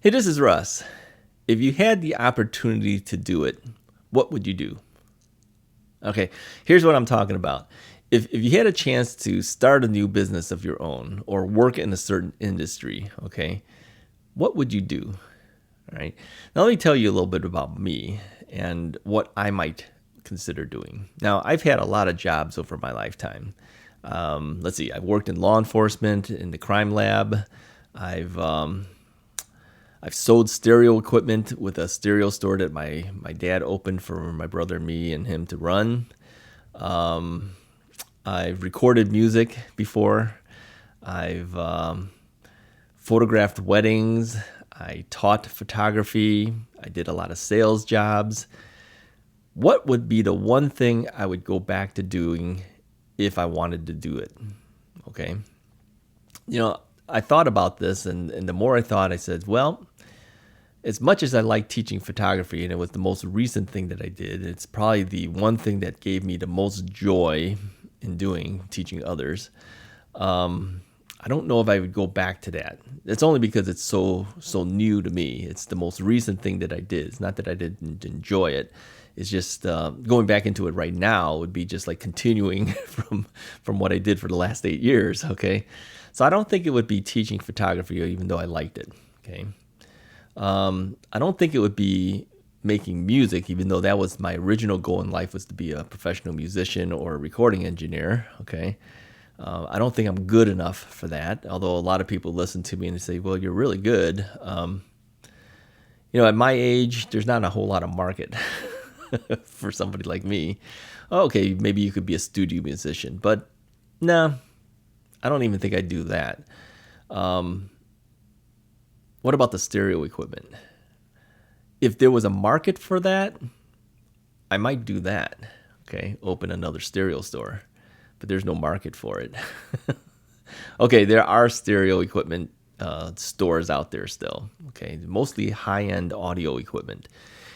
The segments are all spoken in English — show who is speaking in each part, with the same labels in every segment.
Speaker 1: Hey, this is Russ. If you had the opportunity to do it, what would you do? Okay, here's what I'm talking about. If you had a chance to start a new business of your own or work in a certain industry, okay, what would you do? All right. Now, let me tell you a little bit about me and what I might consider doing. Now, I've had a lot of jobs over my lifetime. Let's see, I've worked in law enforcement, in the crime lab. I've I've sold stereo equipment with a stereo store that my dad opened for my brother, me, and him to run. I've recorded music before. I've photographed weddings. I taught photography. I did a lot of sales jobs. What would be the one thing I would go back to doing if I wanted to do it? Okay. I thought about this, and the more I thought, I said, well, as much as I like teaching photography, and it was the most recent thing that I did, it's probably the one thing that gave me the most joy in doing, teaching others. I don't know if I would go back to that. It's only because it's so new to me. It's the most recent thing that I did. It's not that I didn't enjoy it. It's just going back into it right now would be just like continuing from what I did for the last 8 years. Okay, so I don't think it would be teaching photography, even though I liked it. Okay. I don't think it would be making music, even though that was my original goal in life, was to be a professional musician or a recording engineer. Okay. I don't think I'm good enough for that, although a lot of people listen to me and they say, well, you're really good. At my age, there's not a whole lot of market for somebody like me. Okay, maybe you could be a studio musician, but no, I don't even think I'd do that. What about the stereo equipment? If there was a market for that, I might do that. Okay, open another stereo store, but there's no market for it. Okay, there are stereo equipment stores out there still. Okay, mostly high-end audio equipment,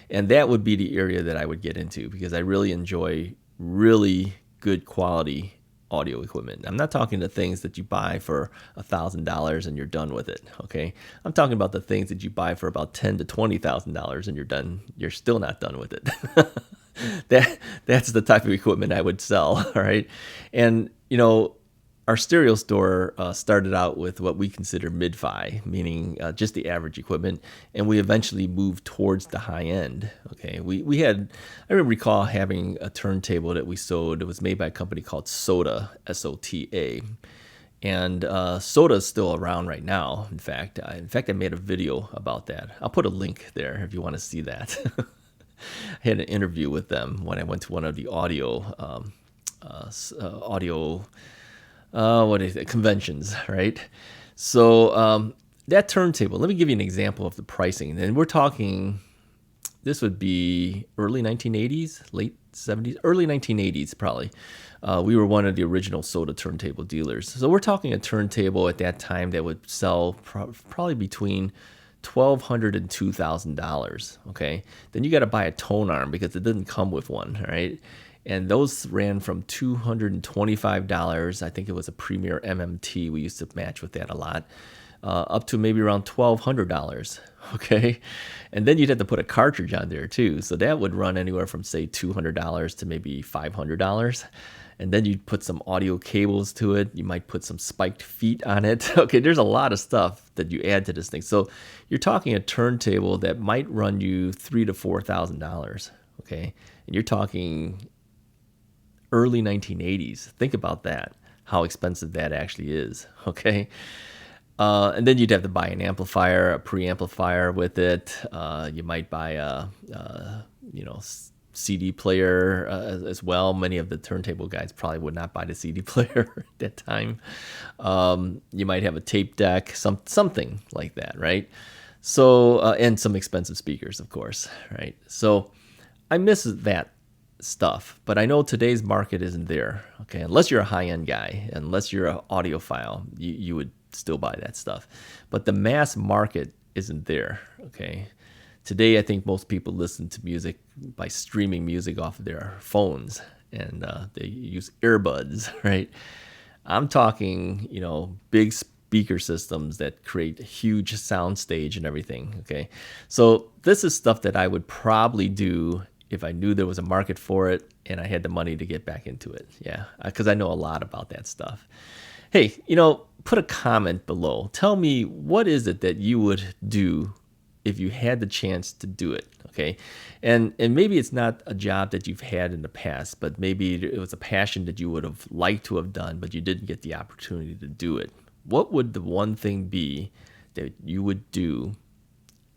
Speaker 1: and that would be the area that I would get into because I really enjoy really good quality audio equipment. I'm not talking the things that you buy for $1,000 and you're done with it. Okay, I'm talking about the things that you buy for about $10,000 to $20,000 and you're done. You're still not done with it. That's the type of equipment I would sell. All right, and our stereo store started out with what we consider mid-fi, meaning just the average equipment, and we eventually moved towards the high end. Okay, I recall having a turntable that we sold. It was made by a company called Sota, S-O-T-A, and Sota is still around right now. In fact, I made a video about that. I'll put a link there if you want to see that. I had an interview with them when I went to one of the audio conventions, right? So that turntable, let me give you an example of the pricing. And we're talking, this would be early 1980s, late 70s, early 1980s probably. We were one of the original Sota turntable dealers. So we're talking a turntable at that time that would sell probably between $1,200 and $2,000. Okay, then you got to buy a tone arm because it didn't come with one, right? And those ran from $225, I think it was a Premier MMT, we used to match with that a lot, up to maybe around $1,200, okay? And then you'd have to put a cartridge on there too, so that would run anywhere from, say, $200 to maybe $500. And then you'd put some audio cables to it, you might put some spiked feet on it. Okay, there's a lot of stuff that you add to this thing. So you're talking a turntable that might run you $3,000 to $4,000, okay? And you're talking early 1980s. Think about that, how expensive that actually is, okay? And then you'd have to buy an amplifier, a preamplifier with it. You might buy a CD player as well. Many of the turntable guys probably would not buy the CD player at that time. You might have a tape deck, something like that, right? So, and some expensive speakers, of course, right? So I miss that stuff, but I know today's market isn't there. Okay, unless you're a high-end guy, unless you're an audiophile, you would still buy that stuff. But the mass market isn't there. Okay, today I think most people listen to music by streaming music off of their phones, and they use earbuds, right? I'm talking, big speaker systems that create a huge sound stage and everything. Okay, so this is stuff that I would probably do if I knew there was a market for it and I had the money to get back into it. Yeah, because I know a lot about that stuff. Hey, put a comment below. Tell me, what is it that you would do if you had the chance to do it? Okay, and maybe it's not a job that you've had in the past, but maybe it was a passion that you would have liked to have done, but you didn't get the opportunity to do it. What would the one thing be that you would do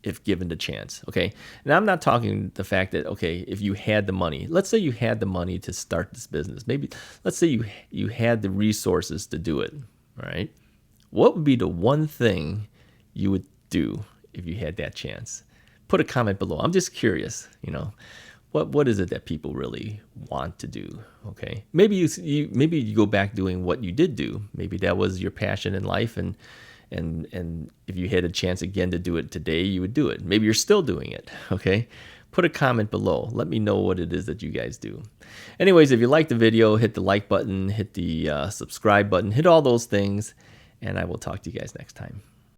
Speaker 1: if given the chance? Okay, and I'm not talking the fact that, okay, if you had the money, let's say you had the money to start this business, maybe let's say you had the resources to do it. All right, what would be the one thing you would do if you had that chance? Put a comment below. I'm just curious, what is it that people really want to do? Okay, maybe you go back doing what you did do. Maybe that was your passion in life, and if you had a chance again to do it today, you would do it. Maybe you're still doing it. Okay, put a comment below. Let me know what it is that you guys do. Anyways, if you like the video, hit the like button, hit the subscribe button, hit all those things, and I will talk to you guys next time.